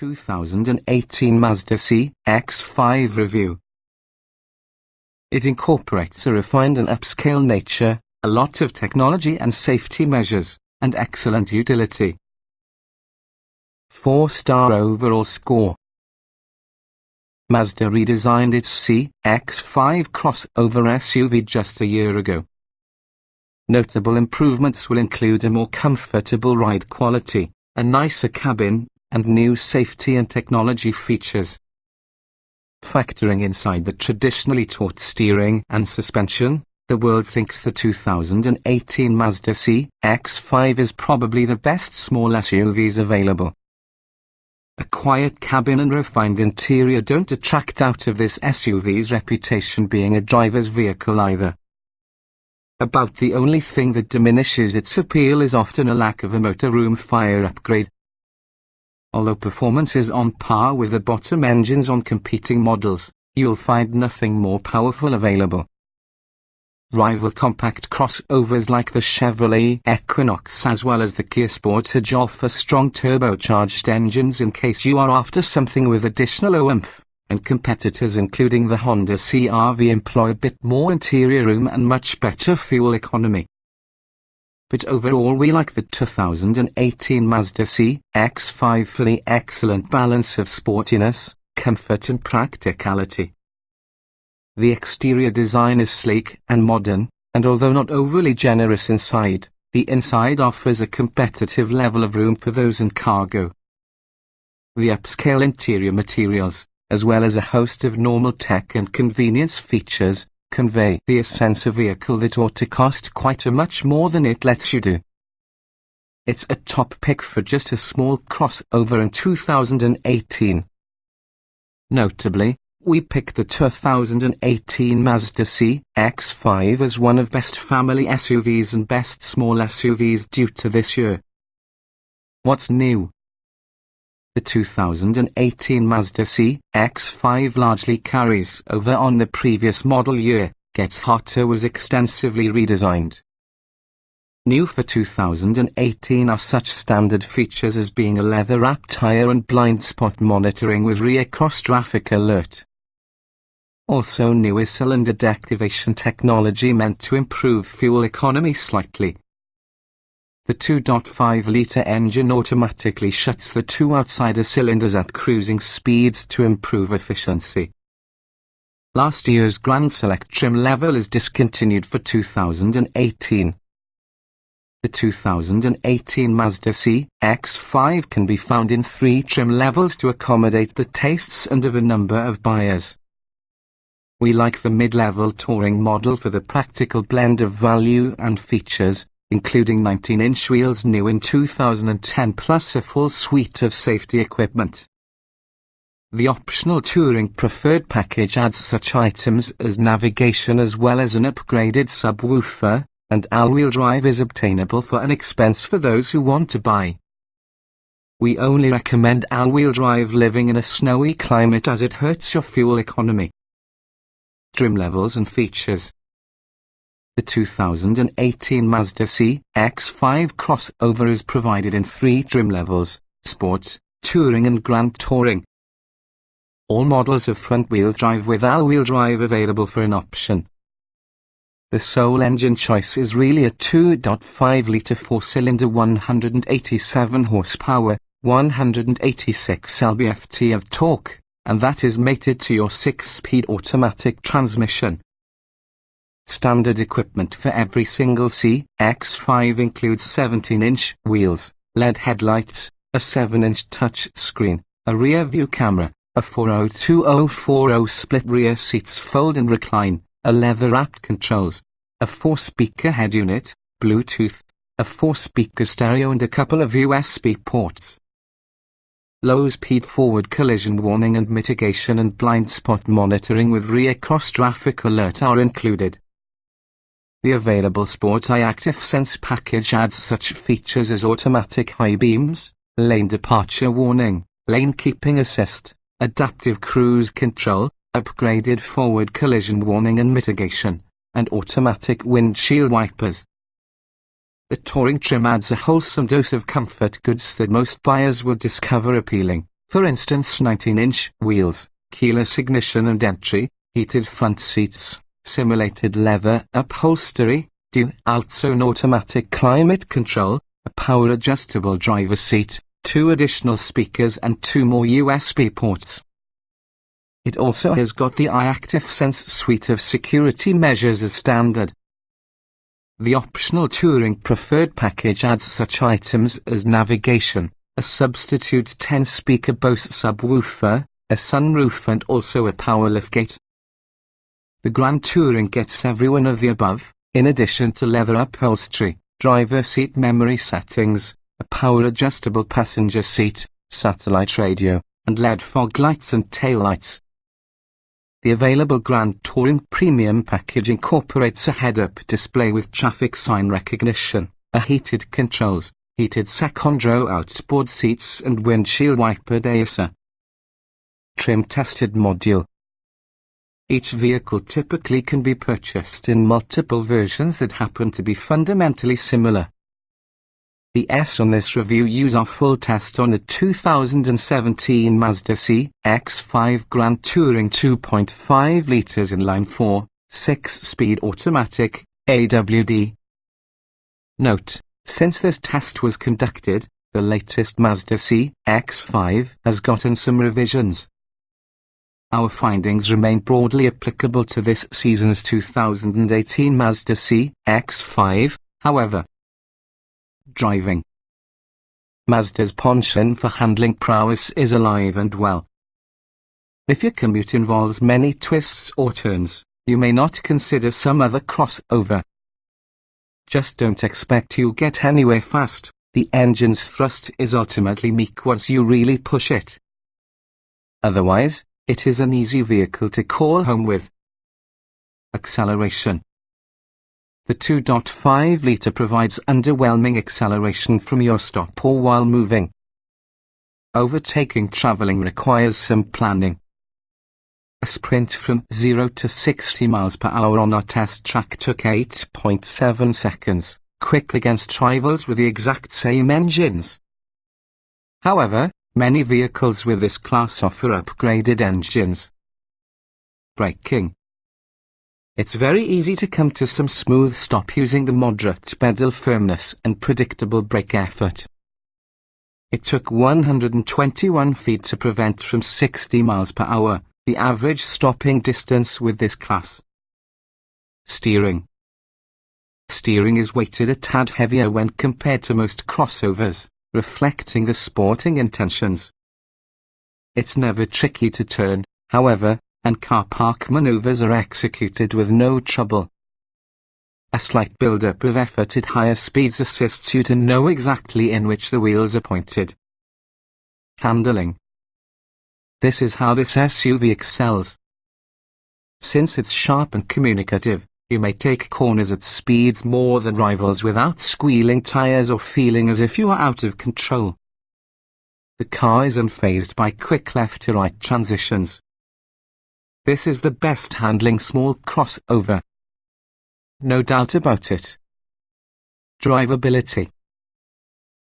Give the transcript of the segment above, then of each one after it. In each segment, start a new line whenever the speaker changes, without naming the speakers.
2018 Mazda CX-5 review. It incorporates a refined and upscale nature, a lot of technology and safety measures, and excellent utility. 4-star overall score. Mazda redesigned its CX-5 crossover SUV just a year ago. Notable improvements will include a more comfortable ride quality, a nicer cabin, and new safety and technology features. Factoring inside the traditionally taut steering and suspension, the world thinks the 2018 Mazda CX-5 is probably the best small SUVs available. A quiet cabin and refined interior don't detract out of this SUV's reputation being a driver's vehicle either. About the only thing that diminishes its appeal is often a lack of a motorroom fire upgrade. Although performance is on par with the bottom engines on competing models, you'll find nothing more powerful available. Rival compact crossovers like the Chevrolet Equinox as well as the Kia Sportage offer strong turbocharged engines in case you are after something with additional oomph, and competitors including the Honda CR-V employ a bit more interior room and much better fuel economy. But overall we like the 2018 Mazda CX-5 for the excellent balance of sportiness, comfort and practicality. The exterior design is sleek and modern, and although not overly generous inside, the inside offers a competitive level of room for those in cargo. The upscale interior materials, as well as a host of normal tech and convenience features, convey a sense of vehicle that ought to cost quite a much more than it lets you do. It's a top pick for just a small crossover in 2018. Notably, we picked the 2018 Mazda CX-5 as one of best family SUVs and best small SUVs due to this year. What's new? The 2018 Mazda CX-5 largely carries over on the previous model year, gets hotter was extensively redesigned. New for 2018 are such standard features as being a leather-wrapped tire and blind spot monitoring with rear cross-traffic alert. Also new is cylinder deactivation technology meant to improve fuel economy slightly. The 2.5-litre engine automatically shuts the two outsider cylinders at cruising speeds to improve efficiency. Last year's Grand Select trim level is discontinued for 2018. The 2018 Mazda CX-5 can be found in 3 trim levels to accommodate the tastes and of a number of buyers. We like the mid-level touring model for the practical blend of value and features, including 19-inch wheels new in 2010 plus a full suite of safety equipment. The optional Touring Preferred package adds such items as navigation as well as an upgraded subwoofer, and all-wheel drive is obtainable for an expense for those who want to buy. We only recommend all-wheel drive living in a snowy climate as it hurts your fuel economy. Trim levels and features. The 2018 Mazda CX-5 crossover is provided in 3 trim levels: Sport, Touring and Grand Touring. All models have front-wheel drive with all-wheel drive available for an option. The sole engine choice is really a 2.5-litre 4-cylinder 187 horsepower, 186 lb-ft of torque, and that is mated to your 6-speed automatic transmission. Standard equipment for every single CX-5 includes 17-inch wheels, LED headlights, a 7-inch touch screen, a rear view camera, a 402/040 split rear seats fold and recline, a leather-wrapped controls, a 4-speaker head unit, Bluetooth, a 4-speaker stereo and a couple of USB ports. Low-speed forward collision warning and mitigation and blind spot monitoring with rear cross-traffic alert are included. The available Sport iActive Sense package adds such features as automatic high beams, lane departure warning, lane keeping assist, adaptive cruise control, upgraded forward collision warning and mitigation, and automatic windshield wipers. The touring trim adds a wholesome dose of comfort goods that most buyers will discover appealing, For instance 19-inch wheels, keyless ignition and entry, heated front seats, simulated leather upholstery, dual-zone automatic climate control, a power-adjustable driver's seat, 2 additional speakers and 2 more USB ports. It also has got the iActive suite of security measures as standard. The optional Touring Preferred package adds such items as navigation, a substitute 10-speaker Bose subwoofer, a sunroof and also a power liftgate. The Grand Touring gets every one of the above, in addition to leather upholstery, driver seat memory settings, a power-adjustable passenger seat, satellite radio, and LED fog lights and taillights. The available Grand Touring Premium package incorporates a head-up display with traffic sign recognition, a heated controls, heated second-row outboard seats and windshield wiper deicer. Trim-tested module. Each vehicle typically can be purchased in multiple versions that happen to be fundamentally similar. The S on this review use our full test on a 2017 Mazda CX-5 Grand Touring 2.5 litres inline-4, 6-speed automatic, AWD. Note, since this test was conducted, the latest Mazda CX-5 has gotten some revisions. Our findings remain broadly applicable to this season's 2018 Mazda CX-5, however. Driving. Mazda's penchant for handling prowess is alive and well. If your commute involves many twists or turns, you may not consider some other crossover. Just don't expect you'll get anywhere fast. The engine's thrust is ultimately meek once you really push it. Otherwise, it is an easy vehicle to call home with. Acceleration. The 2.5-litre provides underwhelming acceleration from your stop or while moving. Overtaking travelling requires some planning. A sprint from 0 to 60 miles per hour on our test track took 8.7 seconds, quick against rivals with the exact same engines. However, many vehicles with this class offer upgraded engines. Braking. It's very easy to come to some smooth stop using the moderate pedal firmness and predictable brake effort. It took 121 feet to prevent from 60 miles per hour, the average stopping distance with this class. Steering. Steering is weighted a tad heavier when compared to most crossovers, reflecting the sporting intentions. It's never tricky to turn, however, and car park maneuvers are executed with no trouble. A slight build-up of effort at higher speeds assists you to know exactly in which the wheels are pointed. Handling. This is how this SUV excels. Since it's sharp and communicative, you may take corners at speeds more than rivals without squealing tires or feeling as if you are out of control. The car is unfazed by quick left-to-right transitions. This is the best handling small crossover. No doubt about it. Drivability.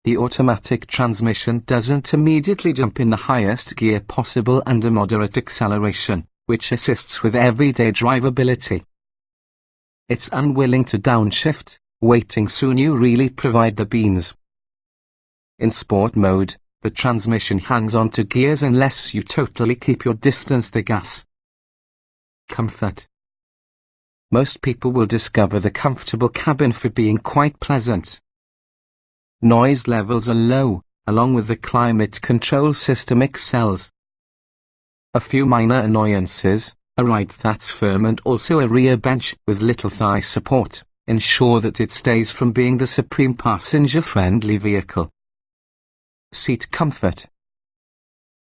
The automatic transmission doesn't immediately jump in the highest gear possible under moderate acceleration, which assists with everyday drivability. It's unwilling to downshift, waiting soon you really provide the beans. In sport mode, the transmission hangs on to gears unless you totally keep your distance to gas. Comfort. Most people will discover the comfortable cabin for being quite pleasant. Noise levels are low, along with the climate control system excels. A few minor annoyances, a ride that's firm and also a rear bench with little thigh support, ensure that it stays from being the supreme passenger-friendly vehicle. Seat comfort.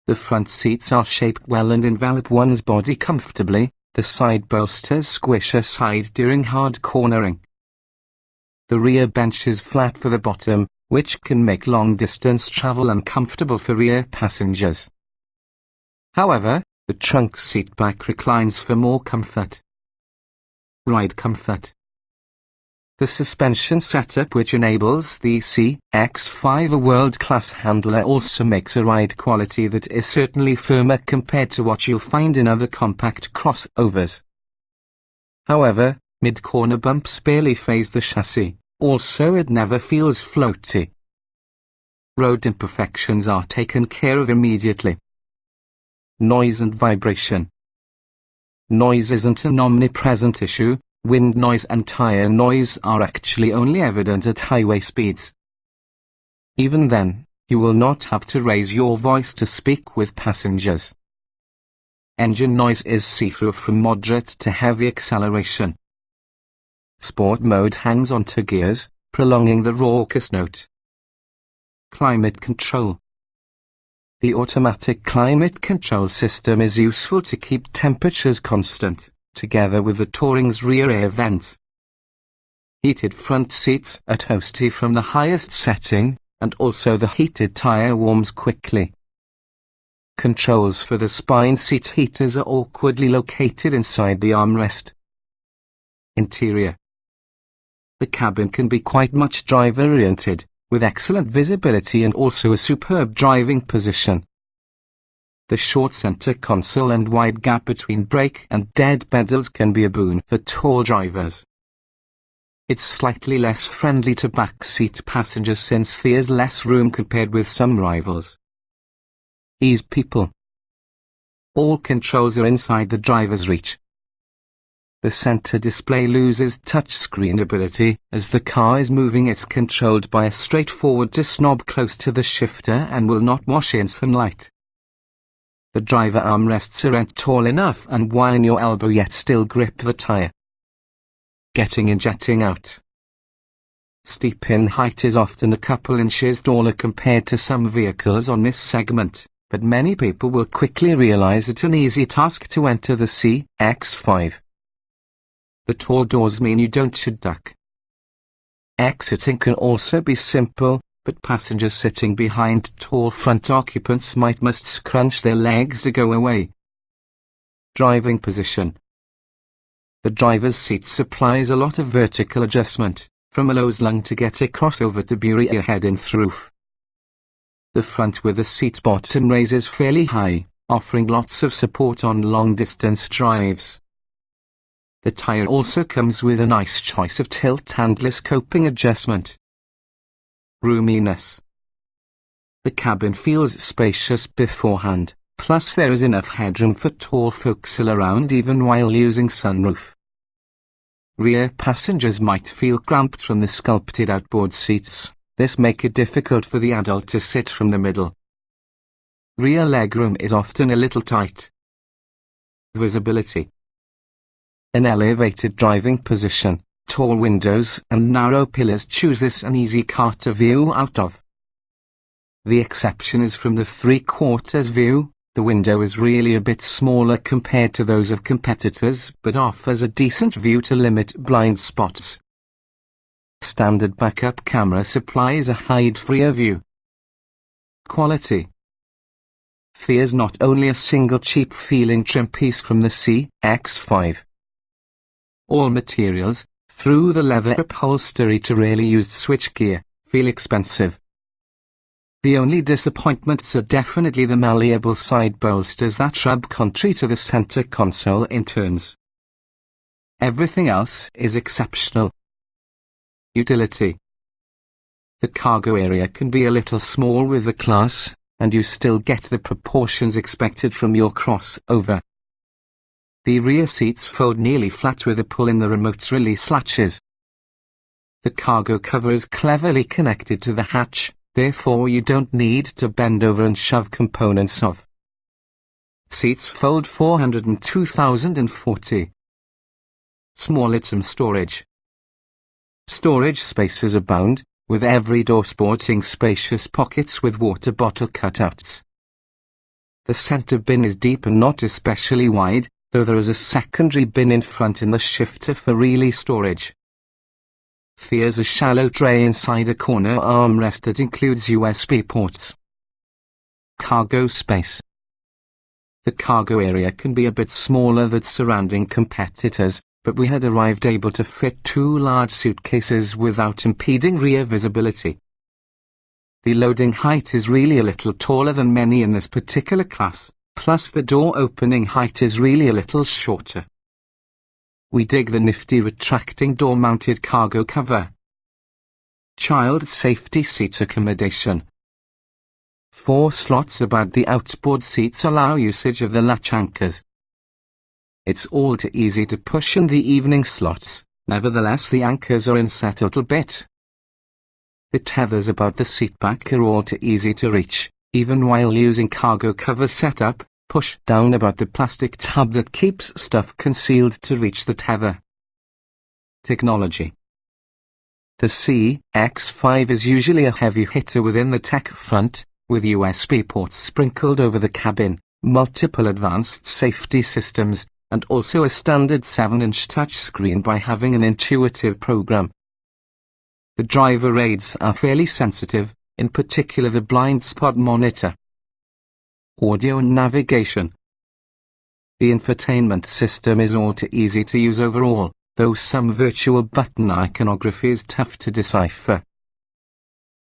The front seats are shaped well and envelop one's body comfortably. The side bolsters squish aside during hard cornering. The rear bench is flat for the bottom, which can make long-distance travel uncomfortable for rear passengers. However, the trunk seat back reclines for more comfort. Ride comfort. The suspension setup, which enables the CX-5 a world-class handler, also makes a ride quality that is certainly firmer compared to what you'll find in other compact crossovers. However, mid-corner bumps barely phase the chassis, also it never feels floaty. Road imperfections are taken care of immediately. Noise and vibration. Noise isn't an omnipresent issue. Wind noise and tire noise are actually only evident at highway speeds. Even then, you will not have to raise your voice to speak with passengers. Engine noise is see-through from moderate to heavy acceleration. Sport mode hangs onto gears, prolonging the raucous note. Climate control. The automatic climate control system is useful to keep temperatures constant, together with the Touring's rear air vents. Heated front seats are toasty from the highest setting, and also the heated tire warms quickly. Controls for the spine seat heaters are awkwardly located inside the armrest. Interior. The cabin can be quite much driver-oriented, with excellent visibility and also a superb driving position. The short center console and wide gap between brake and dead pedals can be a boon for tall drivers. It's slightly less friendly to back-seat passengers since there's less room compared with some rivals. Ease people. All controls are inside the driver's reach. The center display loses touchscreen ability as the car is moving. It's controlled by a straightforward twist knob close to the shifter and will not wash in sunlight. The driver armrests aren't tall enough and widen your elbow yet still grip the tire. Getting in, jetting out. Steep in height is often a couple inches taller compared to some vehicles on this segment, but many people will quickly realize it's an easy task to enter the CX-5. The tall doors mean you don't should duck. Exiting can also be simple, but passengers sitting behind tall front occupants must scrunch their legs to go away. Driving position. The driver's seat supplies a lot of vertical adjustment, from a low slung to get a crossover to bury your head in through. The front with the seat bottom raises fairly high, offering lots of support on long-distance drives. The tire also comes with a nice choice of tilt and telescoping adjustment. Roominess. The cabin feels spacious beforehand, plus there is enough headroom for tall folks all around even while using sunroof. Rear passengers might feel cramped from the sculpted outboard seats. This makes it difficult for the adult to sit from the middle. Rear legroom is often a little tight. Visibility. An elevated driving position, tall windows and narrow pillars choose this an easy car to view out of. The exception is from the 3/4 view. The window is really a bit smaller compared to those of competitors, but offers a decent view to limit blind spots. Standard backup camera supplies a hide-free view. Quality. There's not only a single cheap-feeling trim piece from the CX-5. All materials, through the leather upholstery to really used switchgear, feel expensive. The only disappointments are definitely the malleable side bolsters that rub contrary to the center console in turns. Everything else is exceptional. Utility. The cargo area can be a little small with the Class, and you still get the proportions expected from your crossover. The rear seats fold nearly flat with a pull in the remote release latches. The cargo cover is cleverly connected to the hatch, therefore you don't need to bend over and shove components off. Seats fold 402,040. Small item storage. Storage spaces abound, with every door sporting spacious pockets with water bottle cutouts. The center bin is deep and not especially wide, though there is a secondary bin in front in the shifter for relay storage. There's a shallow tray inside a corner armrest that includes USB ports. Cargo space. The cargo area can be a bit smaller than surrounding competitors, but we had arrived able to fit 2 large suitcases without impeding rear visibility. The loading height is really a little taller than many in this particular class, plus the door opening height is really a little shorter. We dig the nifty retracting door-mounted cargo cover. Child safety seat accommodation. 4 slots about the outboard seats allow usage of the latch anchors. It's all too easy to push in the evening slots, nevertheless the anchors are inset a little bit. The tethers about the seatback are all too easy to reach, even while using cargo cover setup. Push down about the plastic tab that keeps stuff concealed to reach the tether. Technology. The CX-5 is usually a heavy hitter within the tech front, with USB ports sprinkled over the cabin, multiple advanced safety systems, and also a standard 7-inch touchscreen by having an intuitive program. The driver aids are fairly sensitive, in particular the blind spot monitor. Audio and navigation. The infotainment system is all too easy to use overall, though some virtual button iconography is tough to decipher.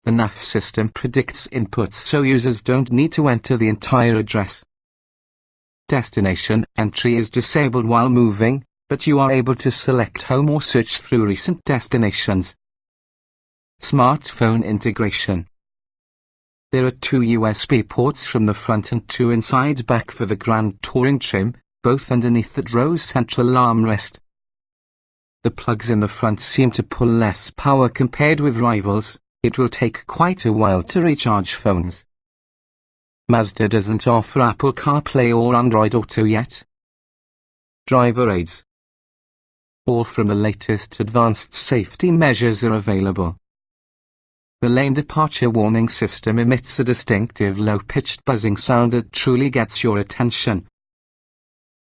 The nav system predicts inputs so users don't need to enter the entire address. Destination entry is disabled while moving, but you are able to select home or search through recent destinations. Smartphone integration. There are 2 USB ports from the front and 2 inside back for the Grand Touring trim, both underneath that rose central armrest. The plugs in the front seem to pull less power compared with rivals. It will take quite a while to recharge phones. Mazda doesn't offer Apple CarPlay or Android Auto yet. Driver aids. All from the latest advanced safety measures are available. The lane departure warning system emits a distinctive low-pitched buzzing sound that truly gets your attention.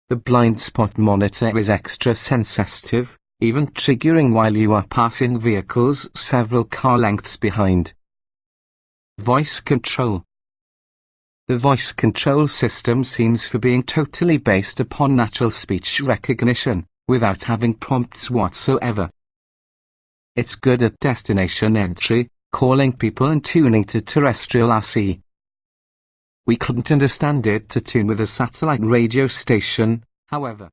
The blind spot monitor is extra sensitive, even triggering while you are passing vehicles several car lengths behind. Voice control. The voice control system seems for being totally based upon natural speech recognition, without having prompts whatsoever. It's good at destination entry, calling people and tuning to terrestrial RC. We couldn't understand it to tune with a satellite radio station, however.